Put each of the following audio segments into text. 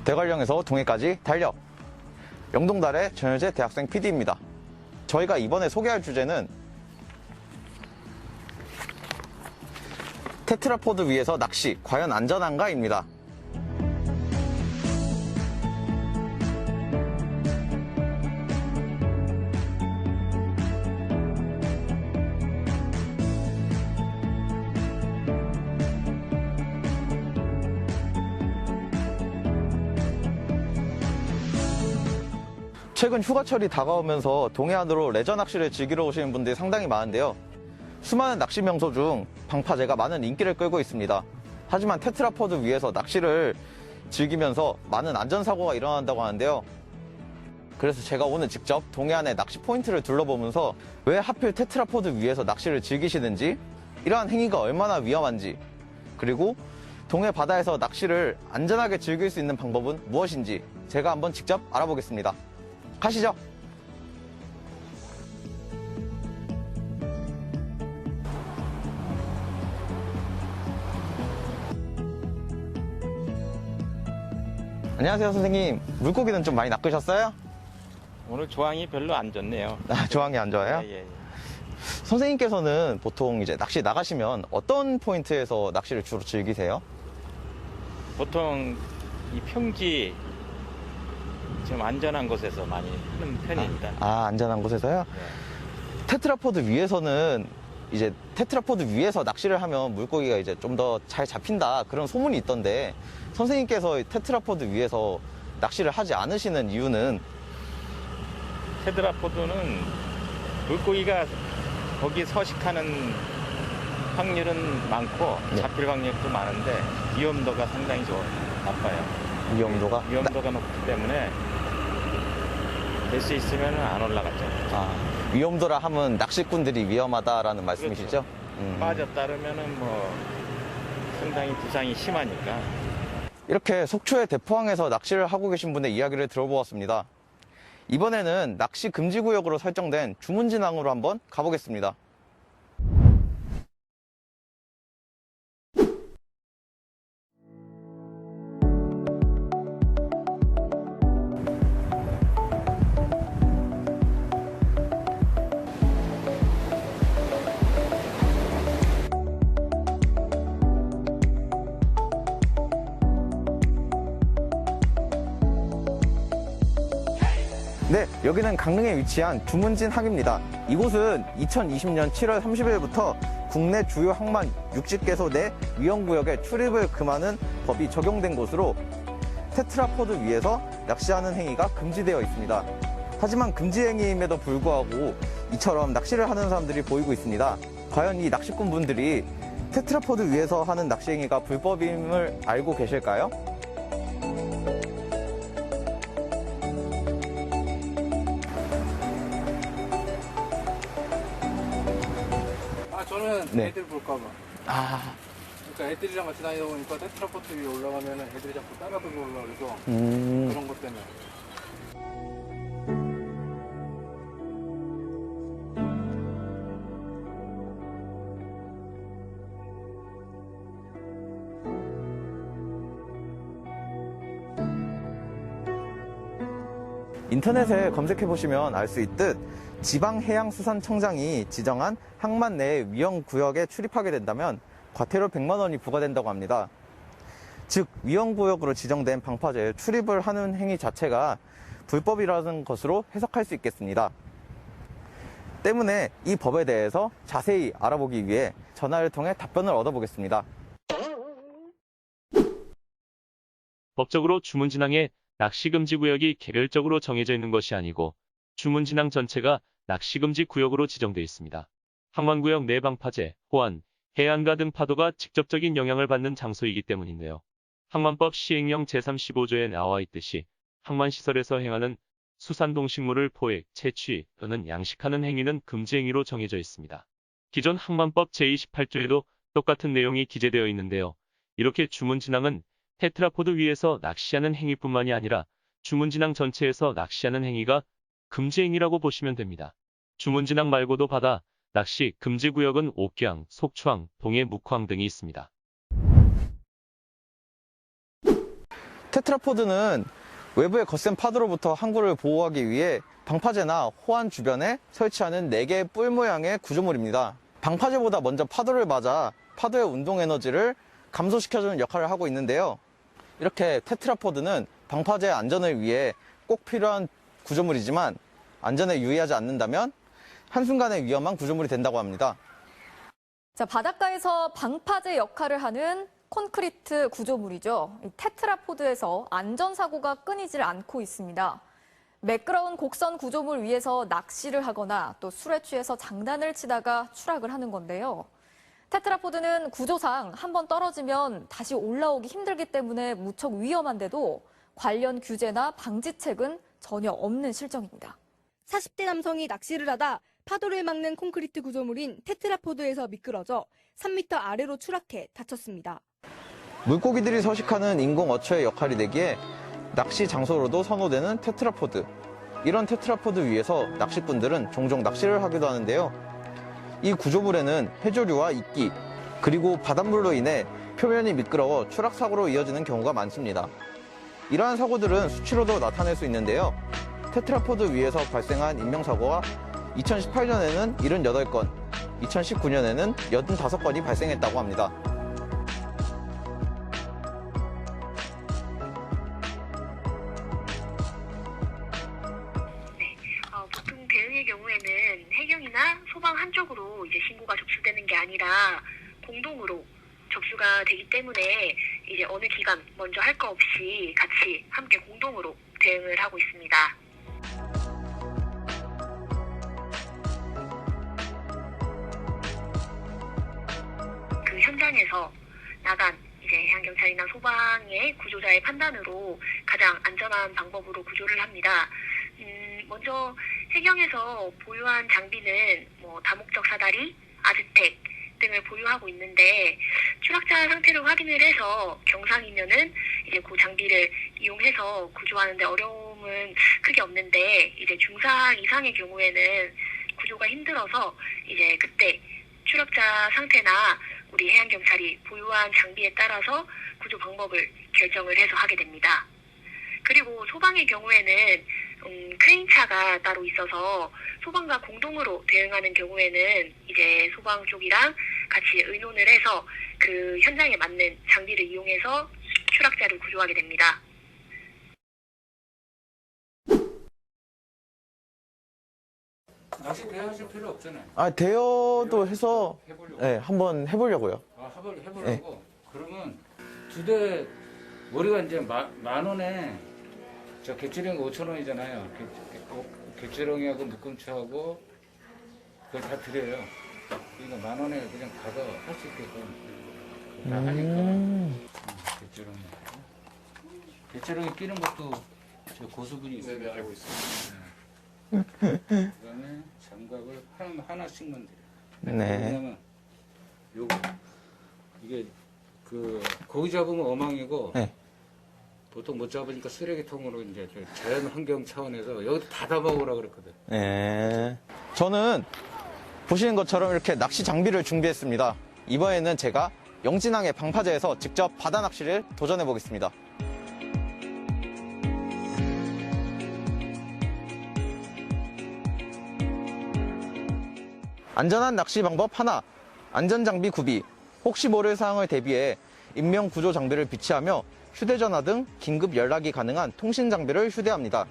대관령에서 동해까지 달려! 영동달의 전효재 대학생 PD입니다. 저희가 이번에 소개할 주제는 테트라포드 위에서 낚시, 과연 안전한가? 입니다. 최근 휴가철이 다가오면서 동해안으로 레저 낚시를 즐기러 오시는 분들이 상당히 많은데요. 수많은 낚시 명소 중 방파제가 많은 인기를 끌고 있습니다. 하지만 테트라포드 위에서 낚시를 즐기면서 많은 안전사고가 일어난다고 하는데요. 그래서 제가 오늘 직접 동해안의 낚시 포인트를 둘러보면서 왜 하필 테트라포드 위에서 낚시를 즐기시는지, 이러한 행위가 얼마나 위험한지, 그리고 동해 바다에서 낚시를 안전하게 즐길 수 있는 방법은 무엇인지 제가 한번 직접 알아보겠습니다. 가시죠. 안녕하세요, 선생님. 물고기는 좀 많이 낚으셨어요? 오늘 조항이 별로 안 좋네요. 조항이 안 좋아요? 예. 선생님께서는 보통 이제 낚시 나가시면 어떤 포인트에서 낚시를 주로 즐기세요? 보통 이 평지 좀 안전한 곳에서 많이 하는 편입니다. 안전한 곳에서요? 네. 테트라포드 위에서는 이제 테트라포드 위에서 낚시를 하면 물고기가 이제 좀 더 잘 잡힌다, 그런 소문이 있던데, 선생님께서 테트라포드 위에서 낚시를 하지 않으시는 이유는? 테트라포드는 물고기가 거기 서식하는 확률은 많고 네. 잡힐 확률도 많은데 위험도가 상당히 나빠요. 위험도가? 위험도가 높기 때문에 될 수 있으면 안 올라가죠. 위험도라 하면 낚시꾼들이 위험하다라는 말씀이시죠? 그렇죠. 빠졌다르면은 뭐 상당히 부상이 심하니까. 이렇게 속초의 대포항에서 낚시를 하고 계신 분의 이야기를 들어보았습니다. 이번에는 낚시 금지구역으로 설정된 주문진항으로 한번 가보겠습니다. 네, 여기는 강릉에 위치한 주문진항입니다. 이곳은 2020년 7월 30일부터 국내 주요 항만 60개소 내 위험구역에 출입을 금하는 법이 적용된 곳으로 테트라포드 위에서 낚시하는 행위가 금지되어 있습니다. 하지만 금지 행위임에도 불구하고 이처럼 낚시를 하는 사람들이 보이고 있습니다. 과연 이 낚시꾼 분들이 테트라포드 위에서 하는 낚시 행위가 불법임을 알고 계실까요? 저는 네. 애들 볼까봐. 그러니까 애들이랑 같이 다니다 보니까 테트라포트 위에 올라가면 애들이 자꾸 따라들어 올라 그래서 그런 것 때문에. 인터넷에 검색해보시면 알 수 있듯 지방해양수산청장이 지정한 항만 내 위험구역에 출입하게 된다면 과태료 100만 원이 부과된다고 합니다. 즉 위험구역으로 지정된 방파제에 출입을 하는 행위 자체가 불법이라는 것으로 해석할 수 있겠습니다. 때문에 이 법에 대해서 자세히 알아보기 위해 전화를 통해 답변을 얻어보겠습니다. 법적으로 주문진항에 낚시금지구역이 개별적으로 정해져 있는 것이 아니고 주문진항 전체가 낚시금지 구역으로 지정되어 있습니다. 항만구역 내 방파제, 호안, 해안가 등 파도가 직접적인 영향을 받는 장소이기 때문인데요. 항만법 시행령 제35조에 나와 있듯이 항만시설에서 행하는 수산동식물을 포획, 채취 또는 양식하는 행위는 금지 행위로 정해져 있습니다. 기존 항만법 제28조에도 똑같은 내용이 기재되어 있는데요. 이렇게 주문진항은 테트라포드 위에서 낚시하는 행위뿐만이 아니라 주문진항 전체에서 낚시하는 행위가 금지 행위라고 보시면 됩니다. 주문진항 말고도 바다, 낚시 금지 구역은 옥경, 속초항, 동해 묵호항 등이 있습니다. 테트라포드는 외부의 거센 파도로부터 항구를 보호하기 위해 방파제나 호안 주변에 설치하는 4개의 뿔 모양의 구조물입니다. 방파제보다 먼저 파도를 맞아 파도의 운동 에너지를 감소시켜주는 역할을 하고 있는데요. 이렇게 테트라포드는 방파제의 안전을 위해 꼭 필요한 구조물이지만 안전에 유의하지 않는다면 한순간에 위험한 구조물이 된다고 합니다. 자, 바닷가에서 방파제 역할을 하는 콘크리트 구조물이죠. 이 테트라포드에서 안전사고가 끊이질 않고 있습니다. 매끄러운 곡선 구조물 위에서 낚시를 하거나 또 술에 취해서 장난을 치다가 추락을 하는 건데요. 테트라포드는 구조상 한번 떨어지면 다시 올라오기 힘들기 때문에 무척 위험한데도 관련 규제나 방지책은 전혀 없는 실정입니다. 40대 남성이 낚시를 하다 파도를 막는 콘크리트 구조물인 테트라포드에서 미끄러져 3m 아래로 추락해 다쳤습니다. 물고기들이 서식하는 인공 어초의 역할이 되기에 낚시 장소로도 선호되는 테트라포드. 이런 테트라포드 위에서 낚시꾼들은 종종 낚시를 하기도 하는데요. 이 구조물에는 해조류와 이끼, 그리고 바닷물로 인해 표면이 미끄러워 추락사고로 이어지는 경우가 많습니다. 이러한 사고들은 수치로도 나타낼 수 있는데요. 테트라포드 위에서 발생한 인명사고가 2018년에는 78건, 2019년에는 85건이 발생했다고 합니다. 보통 대응의 경우에는 해경이나 소방 한쪽으로 이제 신고가 접수되는 게 아니라 공동으로 접수가 되기 때문에 이제 어느 기관 먼저 할 거 없이 같이 함께 공동으로 대응을 하고 있습니다. 그 현장에서 나간 이제 해양경찰이나 소방의 구조자의 판단으로 가장 안전한 방법으로 구조를 합니다. 먼저 해경에서 보유한 장비는 다목적 사다리, 아즈텍 등을 보유하고 있는데 추락자 상태를 확인을 해서 경상이면은 이제 그 장비를 이용해서 구조하는데 어려움은 크게 없는데 이제 중상 이상의 경우에는 구조가 힘들어서 이제 그때 추락자 상태나 우리 해양경찰이 보유한 장비에 따라서 구조 방법을 결정을 해서 하게 됩니다. 그리고 소방의 경우에는 크레인차가 따로 있어서 소방과 공동으로 대응하는 경우에는 이제 소방 쪽이랑 같이 의논을 해서 그 현장에 맞는 장비를 이용해서 추락자를 구조하게 됩니다. 낚시 대하실 필요 없잖아요. 대여도 해서 해보려고. 네, 한번 해보려고요. 해보려고. 네. 그러면 2대 머리가 이제 만 원에 저 개치령이 5,000원이잖아요. 개치령이하고 묶음치하고 그걸 다 드려요. 그러니까 만 원에 그냥 가서 할 수 있게끔 다 하니까. 개치령이 끼는 것도 저 고수분이 있어요. 네, 알고 있어요. 그다음에 장갑을 하나씩만 드려요. 네. 왜냐면 요거 이게 그 고기 잡으면 어망이고 네. 보통 못 잡으니까 쓰레기통으로 이제 자연 환경 차원에서 여기 다 담아오라 그랬거든. 네. 저는 보시는 것처럼 이렇게 낚시 장비를 준비했습니다. 이번에는 제가 영진항의 방파제에서 직접 바다 낚시를 도전해 보겠습니다. 안전한 낚시 방법 하나, 안전장비 구비. 혹시 모를 상황을 대비해 인명구조 장비를 비치하며 휴대전화 등 긴급 연락이 가능한 통신장비를 휴대합니다.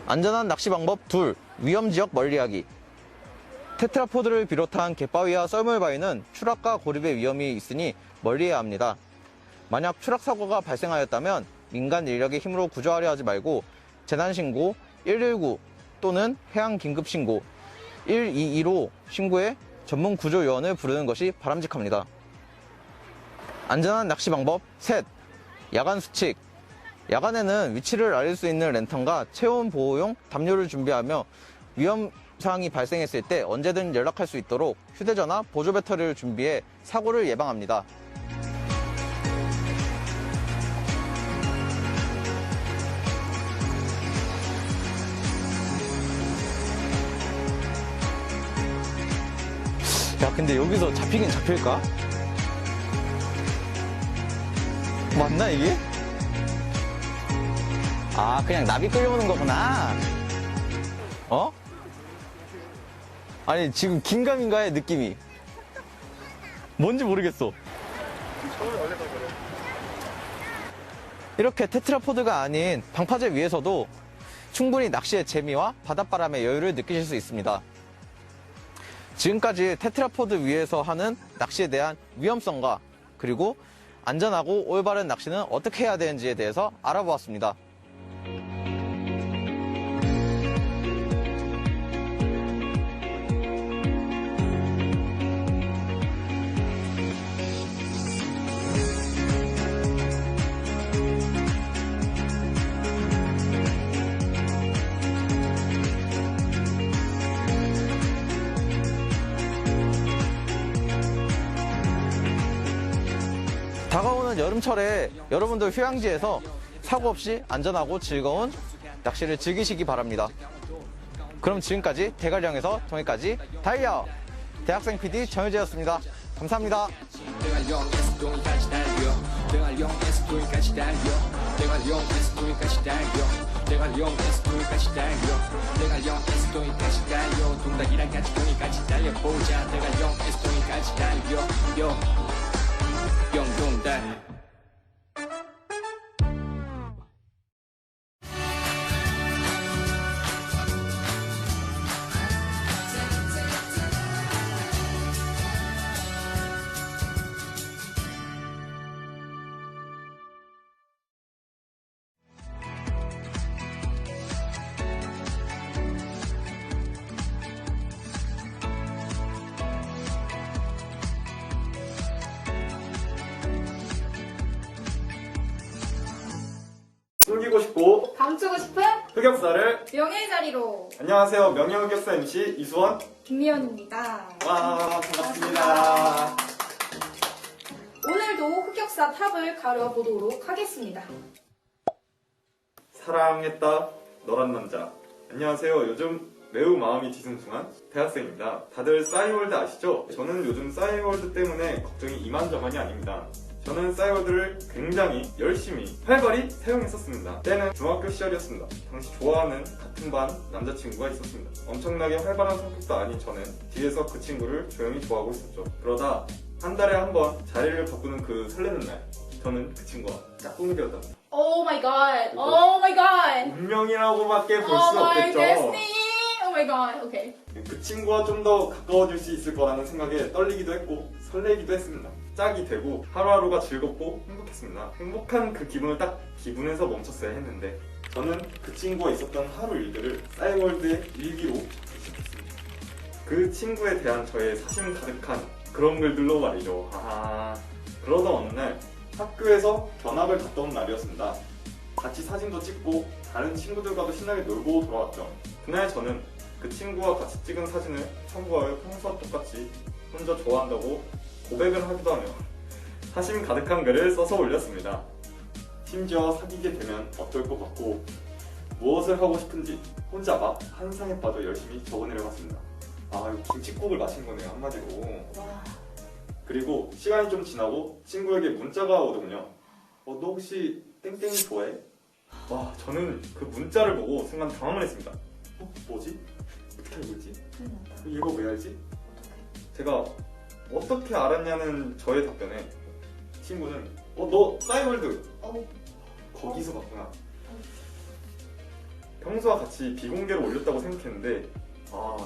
안전한 낚시 방법 둘, 위험지역 멀리하기. 테트라포드를 비롯한 갯바위와 썰물바위는 추락과 고립의 위험이 있으니 멀리해야 합니다. 만약 추락사고가 발생하였다면 민간 인력의 힘으로 구조하려 하지 말고 재난신고 119 또는 해양 긴급 신고 122로 신고해 전문 구조 요원을 부르는 것이 바람직합니다. 안전한 낚시 방법 셋. 야간 수칙. 야간에는 위치를 알릴 수 있는 랜턴과 체온 보호용 담요를 준비하며 위험 사항이 발생했을 때 언제든 연락할 수 있도록 휴대전화, 보조 배터리를 준비해 사고를 예방합니다. 야, 근데 여기서 잡히긴 잡힐까? 맞나 이게? 아, 그냥 나비 끌려오는 거구나. 어? 아니, 지금 긴가민가해, 느낌이. 뭔지 모르겠어. 이렇게 테트라포드가 아닌 방파제 위에서도 충분히 낚시의 재미와 바닷바람의 여유를 느끼실 수 있습니다. 지금까지 테트라포드 위에서 하는 낚시에 대한 위험성과 그리고 안전하고 올바른 낚시는 어떻게 해야 되는지에 대해서 알아보았습니다. 다가오는 여름철에 여러분들 휴양지에서 사고 없이 안전하고 즐거운 낚시를 즐기시기 바랍니다. 그럼 지금까지 대관령에서 동해까지 달려! 대학생 PD 정유재였습니다. 감사합니다. 영동달 숨기고 싶고 감추고 싶은 흑역사를. 명예의 자리로. 안녕하세요, 명예흑역사 MC 이수원. 김미연입니다. 와, 반갑습니다. 오늘도 흑역사 탑을 가려보도록 하겠습니다. 사랑했다 너란 남자. 안녕하세요, 요즘 매우 마음이 뒤숭숭한 대학생입니다. 다들 싸이월드 아시죠? 저는 요즘 싸이월드 때문에 걱정이 이만저만이 아닙니다. 저는 싸이월드를 굉장히 열심히 활발히 사용했었습니다. 때는 중학교 시절이었습니다. 당시 좋아하는 같은 반 남자친구가 있었습니다. 엄청나게 활발한 성격도 아닌 저는 뒤에서 그 친구를 조용히 좋아하고 있었죠. 그러다 한 달에 한 번 자리를 바꾸는 그 설레는 날, 저는 그 친구와 짝꿍이 되었답니다. Oh my god. Oh my god. 운명이라고밖에 볼 Oh 수 my 없겠죠. destiny. Oh my god. Okay. 그 친구와 좀 더 가까워질 수 있을 거라는 생각에 떨리기도 했고 설레기도 했습니다. 짝이 되고 하루하루가 즐겁고 행복했습니다. 행복한 그 기분을 딱 기분에서 멈췄어야 했는데 저는 그 친구와 있었던 하루 일들을 싸이월드의 일기로 시작했습니다. 그 친구에 대한 저의 사심 가득한 그런 글들로 말이죠. 그러던 어느 날 학교에서 견학을 갔다 온 날이었습니다. 같이 사진도 찍고 다른 친구들과도 신나게 놀고 돌아왔죠. 그날 저는 그 친구와 같이 찍은 사진을 첨부하여 평소와 똑같이 혼자 좋아한다고 고백을 하기도 하며 사심 가득한 글을 써서 올렸습니다. 심지어 사귀게 되면 어떨 것 같고 무엇을 하고 싶은지 혼자 막 한상에 빠져 열심히 적어내려 갔습니다. 이거 김칫국을 마신 거네요, 한마디로. 그리고 시간이 좀 지나고 친구에게 문자가 오더군요. 너 혹시 땡땡이 좋아해? 와, 저는 그 문자를 보고 순간 당황을 했습니다. 뭐지? 어떻게 알고 있지? 이거 왜 알지? 제가 어떻게 알았냐는 저의 답변에 친구는 너 싸이월드 거기서 봤구나. 평소와 같이 비공개로 올렸다고 생각했는데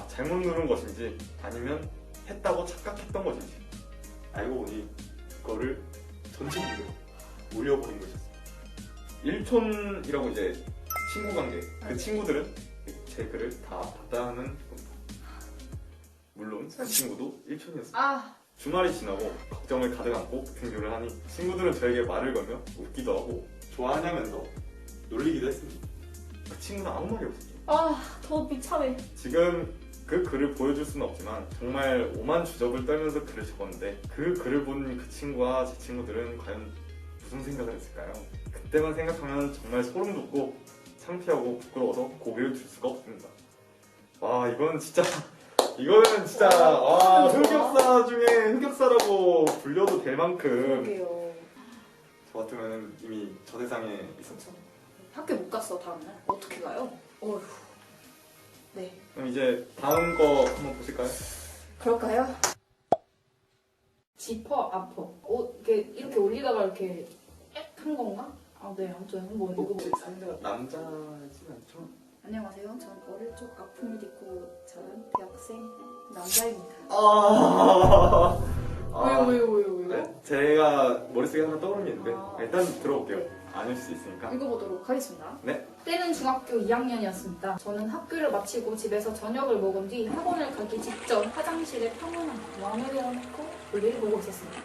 잘못 누른 것인지 아니면 했다고 착각했던 것인지 알고 보니 그거를 전체 무료로 올려버린 것이었어요. 일촌이라고 이제 친구 관계, 그 친구들은 제 글을 다 봤다는 겁니다. 물론 그 친구도 1촌이었습니다. 아, 주말이 지나고 걱정을 가득 안고 등교를 하니 친구들은 저에게 말을 걸며 웃기도 하고 좋아하냐면서 놀리기도 했습니다. 그 친구는 아무 말이 없었죠. 더 비참해. 지금 그 글을 보여줄 수는 없지만 정말 오만 주접을 떨면서 글을 적었는데 그 글을 본 그 친구와 제 친구들은 과연 무슨 생각을 했을까요? 그때만 생각하면 정말 소름 돋고 창피하고 부끄러워서 고개를 들 수가 없습니다. 와 이거는 진짜 와 흑역사 중에 흑역사라고 불려도 될 만큼 그러게요. 저 같으면 이미 저 세상에 있었죠. 학교 못 갔어, 다음날. 어떻게 가요? 어휴. 네. 그럼 이제 다음 거 한번 보실까요? 그럴까요? 지퍼, 아퍼. 이렇게 올리다가 이렇게 한 건가? 네, 아무튼 한번 읽어보겠습니다. 남자진 않죠? 안녕하세요. 전 어릴 적 아픔을 딛고 자란 대학생 남자입니다. 왜요? 네, 제가 머릿속에 하나 떠오르는 게 있는데 일단 들어볼게요. 네. 아닐 수 있으니까. 읽어보도록 하겠습니다. 네. 때는 중학교 2학년이었습니다. 저는 학교를 마치고 집에서 저녁을 먹은 뒤 학원을 가기 직전 화장실에 평온한 왕을 열어놓고 볼일을 보고 있었습니다.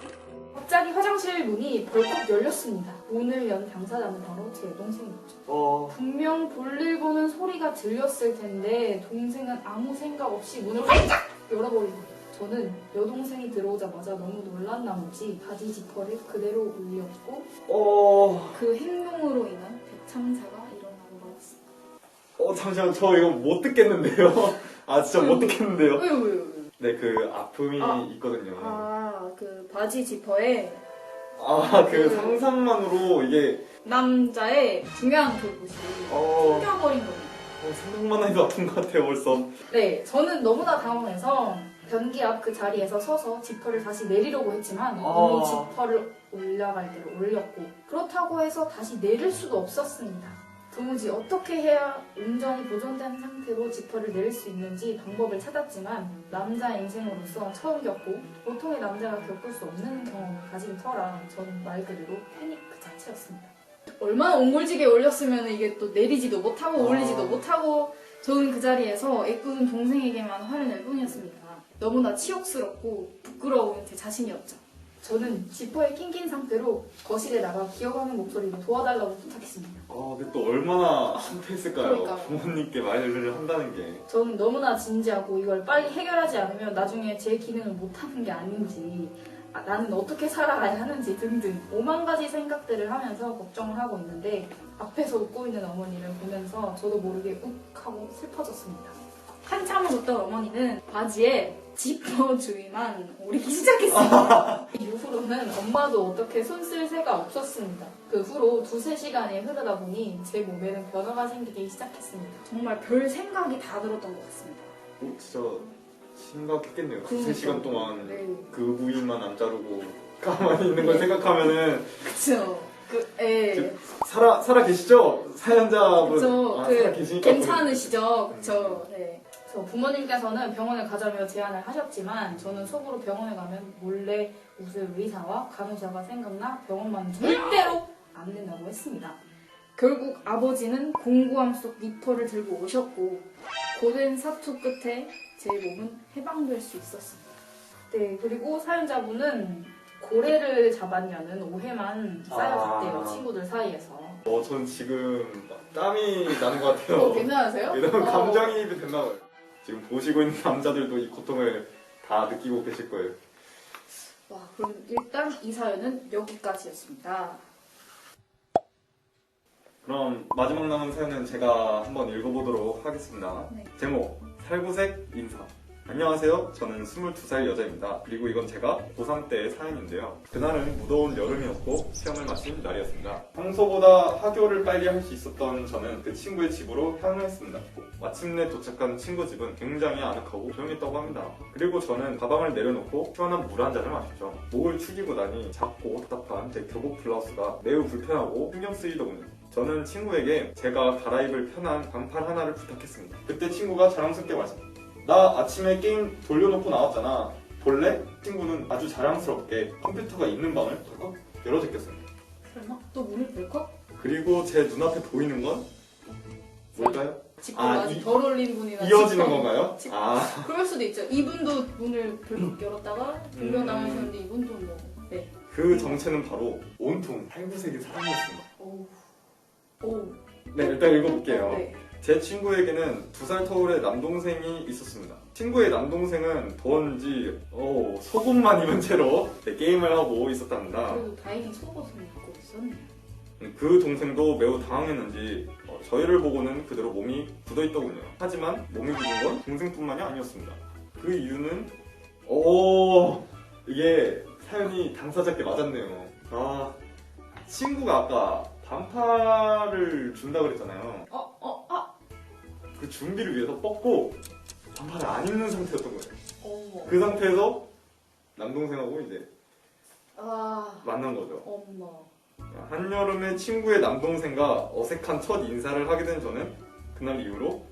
갑자기 화장실 문이 벌컥 열렸습니다. 문을 연 당사자는 바로 제 여동생이었죠. 분명 볼일 보는 소리가 들렸을 텐데 동생은 아무 생각 없이 문을 활짝 열어버립니다. 저는 여동생이 들어오자마자 너무 놀란 나머지 바지 지퍼를 그대로 올렸고 그 행동으로 인한 대참사가 일어나고 말았습니다. 잠시만 저 이거 못 듣겠는데요. 진짜 못 듣겠는데요. 왜요? 네, 그 아픔이 있거든요. 그 바지 지퍼에 그 상상만으로 이게 남자의 중요한 그곳이 숨겨버린 겁니다. 생각만 해도 아픈 것 같아요 벌써. 네, 저는 너무나 당황해서 변기 앞 그 자리에서 서서 지퍼를 다시 내리려고 했지만 이미 지퍼를 올라갈 대로 올렸고 그렇다고 해서 다시 내릴 수도 없었습니다. 도무지 어떻게 해야 온전히 보존된 상태로 지퍼를 내릴 수 있는지 방법을 찾았지만 남자 인생으로서 처음 겪고 보통의 남자가 겪을 수 없는 경험을 가진 터라 저는 말 그대로 패닉 그 자체였습니다. 얼마나 옹골지게 올렸으면 이게 또 내리지도 못하고 올리지도 못하고 저는 그 자리에서 애꿎은 동생에게만 화를 낼 뿐이었습니다. 너무나 치욕스럽고 부끄러운 제 자신이었죠. 저는 지퍼에 낑긴 상태로 거실에 나가 기어가는 목소리로 도와달라고 부탁했습니다. 근데 또 얼마나 한패했을까요? 그러니까요. 부모님께 말을 한다는 게. 저는 너무나 진지하고 이걸 빨리 해결하지 않으면 나중에 제 기능을 못하는 게 아닌지 나는 어떻게 살아가야 하는지 등등 5만 가지 생각들을 하면서 걱정을 하고 있는데 앞에서 웃고 있는 어머니를 보면서 저도 모르게 욱 하고 슬퍼졌습니다. 한참을 웃던 어머니는 바지에 지퍼 주위만 오리기 시작했습니다. 이후로는 엄마도 어떻게 손 쓸 새가 없었습니다. 그 후로 2-3시간이 흐르다 보니 제 몸에는 변화가 생기기 시작했습니다. 정말 별 생각이 다 들었던 것 같습니다. 진짜 심각했겠네요. 그러니까. 3시간 동안 네. 그 부위만 안 자르고 가만히 있는 걸 생각하면은 그쵸. 살아 계시죠? 사연자분. 그쵸. 살아 계시니까 괜찮으시죠? 그쵸. 네. 저 부모님께서는 병원을 가자며 제안을 하셨지만 저는 속으로 병원에 가면 몰래 웃을 의사와 간호사가 생각나 병원만 절대로 안 된다고 했습니다. 결국 아버지는 공구함 속 니퍼를 들고 오셨고 고된 사투 끝에 제 몸은 해방될 수 있었습니다. 네, 그리고 사연자분은 고래를 잡았냐는 오해만 쌓여갔대요. 친구들 사이에서. 전 지금 땀이 나는 것 같아요. 괜찮으세요? 이런 감정이입이 됐나 봐요. 지금 보시고 있는 남자들도 이 고통을 다 느끼고 계실 거예요. 와, 그럼 일단 이 사연은 여기까지였습니다. 그럼 마지막 남은 사연은 제가 한번 읽어보도록 하겠습니다. 네. 제목, 살구색 인사. 안녕하세요. 저는 22살 여자입니다. 그리고 이건 제가 고3 때의 사연인데요. 그날은 무더운 여름이었고 시험을 마친 날이었습니다. 평소보다 하교를 빨리 할 수 있었던 저는 그 친구의 집으로 향했습니다. 마침내 도착한 친구 집은 굉장히 아늑하고 조용했다고 합니다. 그리고 저는 가방을 내려놓고 시원한 물 한 잔을 마셨죠. 목을 축이고 나니 작고 답답한 제 교복 블라우스가 매우 불편하고 신경 쓰이더군요. 저는 친구에게 제가 갈아입을 편한 반팔 하나를 부탁했습니다. 그때 친구가 자랑스럽게 말했습니다. 나 아침에 게임 돌려놓고 나왔잖아. 볼래? 친구는 아주 자랑스럽게 컴퓨터가 있는 방을 덜컥 열어제꼈습니다. 설마? 또 문을 벌컥? 그리고 제 눈앞에 보이는 건 뭘까요? 지퍼를 아, 아직 덜 올린 분이나 이어지는 지퍼- 건가요? 지퍼- 아, 그럴 수도 있죠. 이분도 문을 불 열었다가 돌려 나가셨는데 이분도 뭐 네. 그 정체는 바로 온통 탈구색인 사람이었습니다. 오. 오. 네, 일단 읽어볼게요. 네. 제 친구에게는 2살 터울의 남동생이 있었습니다. 친구의 남동생은 더운지 속옷만 입은 채로 게임을 하고 있었답니다. 그래도 다행히 속옷은 입고 있었네. 그 동생도 매우 당황했는지 저희를 보고는 그대로 몸이 굳어있더군요. 하지만 몸이 굳은 건 동생뿐만이 아니었습니다. 그 이유는 이게 사연이 당사자께 맞았네요. 아, 친구가 아까 반팔을 준다 그랬잖아요. 그 준비를 위해서 뻗고 반팔을 안 입는 상태였던 거예요. 어머. 그 상태에서 남동생하고 이제 아. 만난 거죠. 엄마. 한여름에 친구의 남동생과 어색한 첫 인사를 하게 된 저는 그날 이후로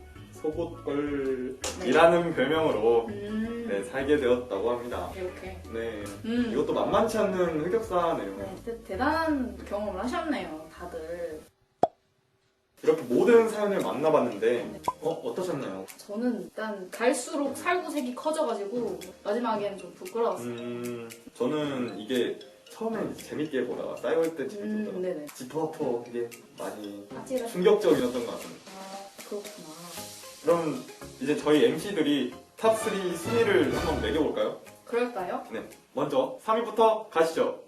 속옷걸이라는 별명으로 네, 살게 되었다고 합니다. 이렇게. 네, 이것도 만만치 않는 흑역사네요. 네, 대단한 경험을 하셨네요, 다들. 이렇게 모든 사연을 만나봤는데 어떠셨나요? 저는 일단 갈수록 살구색이 커져가지고 마지막에는 좀 부끄러웠어요. 저는 이게 처음엔 재밌게 보다가 싸이월 때 재밌었다가 네네. 지퍼아퍼 이게 많이 아찔한. 충격적이었던 것 같습니다. 아, 그렇구나. 그럼 이제 저희 MC들이 탑3 순위를 한번 매겨볼까요? 그럴까요? 네, 먼저 3위부터 가시죠.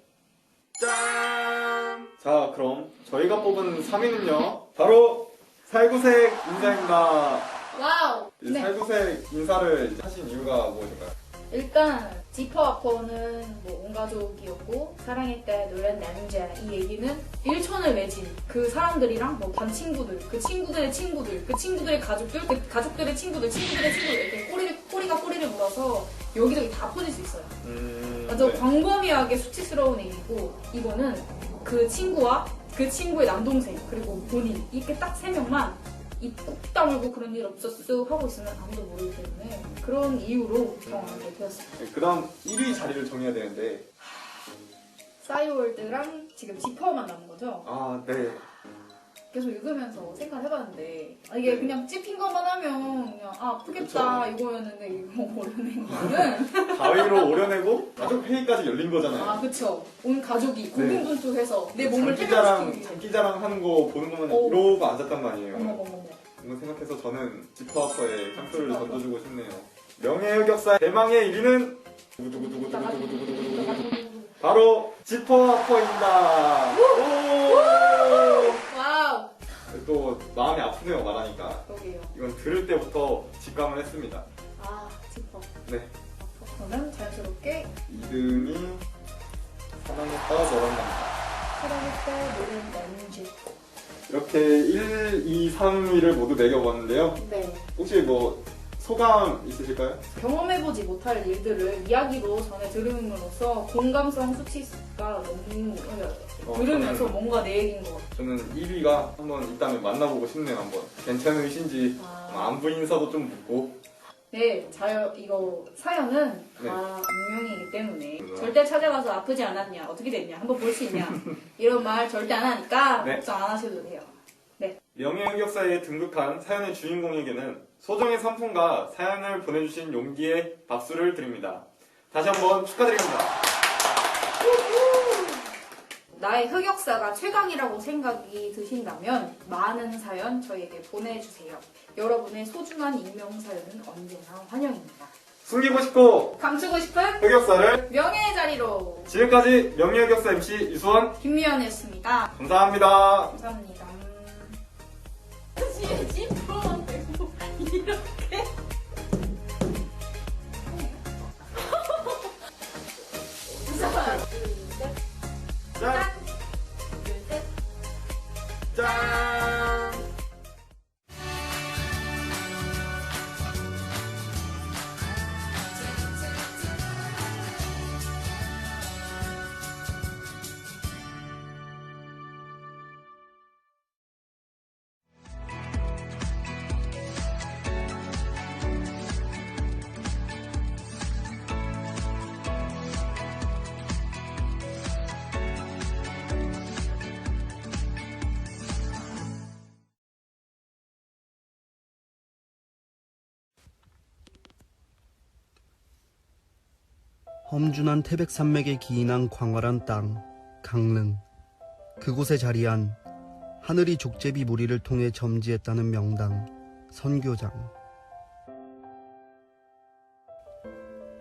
짠! 자, 그럼 저희가 뽑은 3위는요 바로 살구색 인사입니다. 와우! 이 네. 살구색 인사를 하신 이유가 무엇일까요? 일단 지퍼 아퍼는 뭐 온 가족이었고 사랑했다 노란 남자 이 얘기는 일촌을 맺은 그 사람들이랑 뭐 반 친구들 그 친구들의 친구들 그 친구들의 가족들 그 가족들의 친구들 친구들의 친구들 이렇게 꼬리가 꼬리를 물어서 여기저기 다 퍼질 수 있어요. 아주 네. 광범위하게 수치스러운 얘기고 이거는 그 친구와 그 친구의 남동생 그리고 본인 이렇게 딱 3명만 입 꾹 다물고 그런 일 없었어 하고 있으면 아무도 모르기 때문에 그런 이유로 경험하게 되었습니다. 네, 그 다음 1위 자리를 정해야 되는데 싸이월드랑 지금 지퍼만 남은 거죠? 아, 네. 계속 읽으면서 생각을 해봤는데 이게 네. 그냥 찝힌 것만 하면 그냥 아프겠다 이거였는데 이거 오려낸 거는 가위로 오려내고 가족 회의까지 열린 거잖아요. 아 그쵸 온 가족이 고군분투해서 내 몸을 장기자랑, 해결시키기 위해 장기자랑 하는 거 보는 거면 오. 이러고 앉았단 말이에요. 어머머머 이거 생각해서 저는 지퍼아퍼에 한 표를 던져주고 싶네요. 명예흑역사 대망의 1위는 바로 지퍼아퍼입니다. 와우 또 마음이 아프네요, 말하니까. 그러게요 이건 들을 때부터 직감을 했습니다. 아 지퍼 네. 저는 자연스럽게 2등이 사랑했다 너란다. 사랑했다 노란 남자 이렇게 1, 2, 3위를 모두 매겨봤는데요. 네 혹시 뭐 소감 있으실까요? 경험해보지 못할 일들을 이야기로 전해 들음으로써 공감성 수치가 너무 들으면서 저는- 뭔가 내 얘기인 것 같아요. 저는 1위가 한번 있다면 만나보고 싶네요. 한번 괜찮으신지 안부 인사도 좀 묻고. 네, 이거 사연은 네. 다 익명이기 때문에 그래서- 절대 찾아가서 아프지 않았냐, 어떻게 됐냐, 한번 볼 수 있냐 이런 말 절대 안 하니까 네. 걱정 안 하셔도 돼요. 명예흑역사에 등극한 사연의 주인공에게는 소정의 상품과 사연을 보내주신 용기에 박수를 드립니다. 다시 한번 축하드립니다. 나의 흑역사가 최강이라고 생각이 드신다면 많은 사연 저희에게 보내주세요. 여러분의 소중한 익명 사연은 언제나 환영입니다. 숨기고 싶고 감추고 싶은 흑역사를 명예의 자리로 지금까지 명예흑역사 MC 이수원 김미연이었습니다. 감사합니다. 감사합니다. 험준한 태백산맥에 기인한 광활한 땅, 강릉. 그곳에 자리한 하늘이 족제비 무리를 통해 점지했다는 명당, 선교장.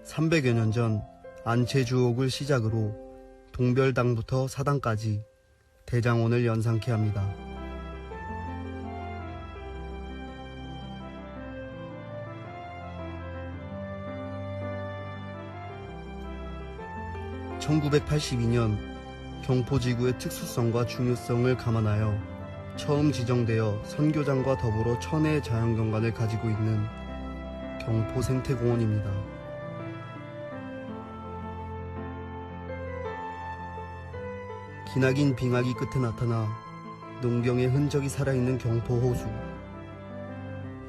300여 년 전 안채주옥을 시작으로 동별당부터 사당까지 대장원을 연상케 합니다. (1982년) 경포지구의 특수성과 중요성을 감안하여 처음 지정되어 선교장과 더불어 천혜의 자연경관을 가지고 있는 경포생태공원입니다. 기나긴 빙하기 끝에 나타나 농경의 흔적이 살아있는 경포호수.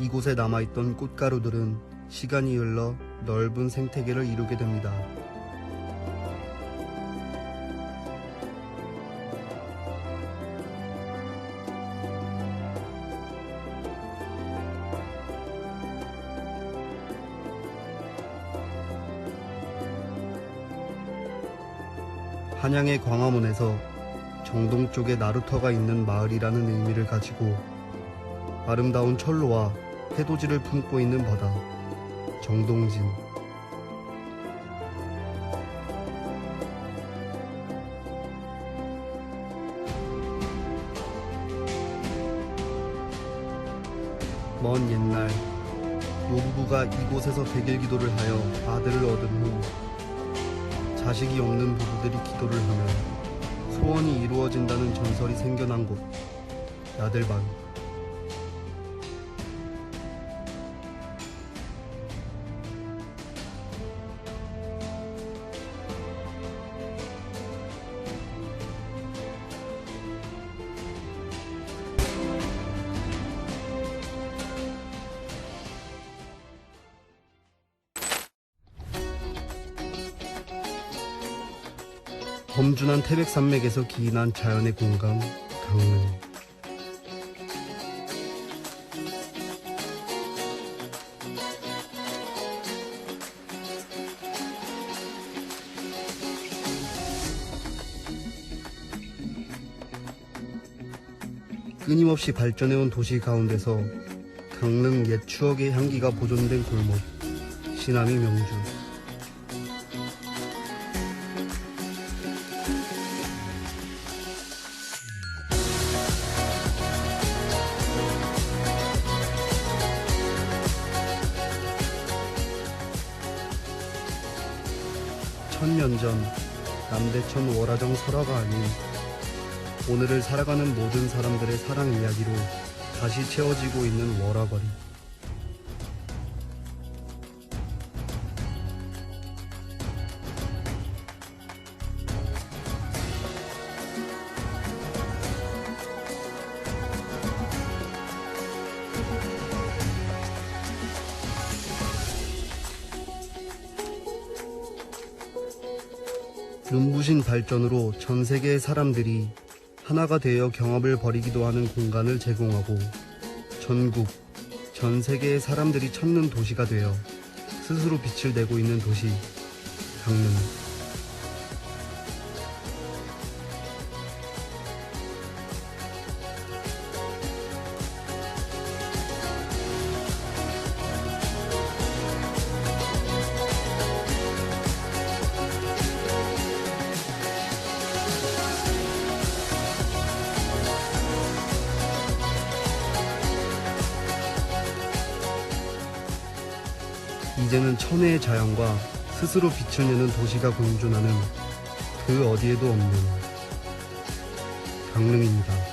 이곳에 남아있던 꽃가루들은 시간이 흘러 넓은 생태계를 이루게 됩니다. 한양의 광화문에서 정동 쪽에 나루터가 있는 마을이라는 의미를 가지고 아름다운 철로와 해돋이를 품고 있는 바다, 정동진. 먼 옛날 노부부가 이곳에서 백일기도를 하여 아들을 얻은 후 자식이 없는 부부들이 기도를 하면 소원이 이루어진다는 전설이 생겨난 곳, 야들반. 험준한 태백산맥에서 기인한 자연의 공간, 강릉. 끊임없이 발전해온 도시 가운데서 강릉 옛 추억의 향기가 보존된 골목, 시남이 명주. 천년 전 남대천 월화정 설화가 아닌 오늘을 살아가는 모든 사람들의 사랑 이야기로 다시 채워지고 있는 월화거리. 눈부신 발전으로 전 세계의 사람들이 하나가 되어 경합을 벌이기도 하는 공간을 제공하고 전국, 전 세계의 사람들이 찾는 도시가 되어 스스로 빛을 내고 있는 도시, 강릉. 이제는 천혜의 자연과 스스로 빛을 내는 도시가 공존하는 그 어디에도 없는 강릉입니다.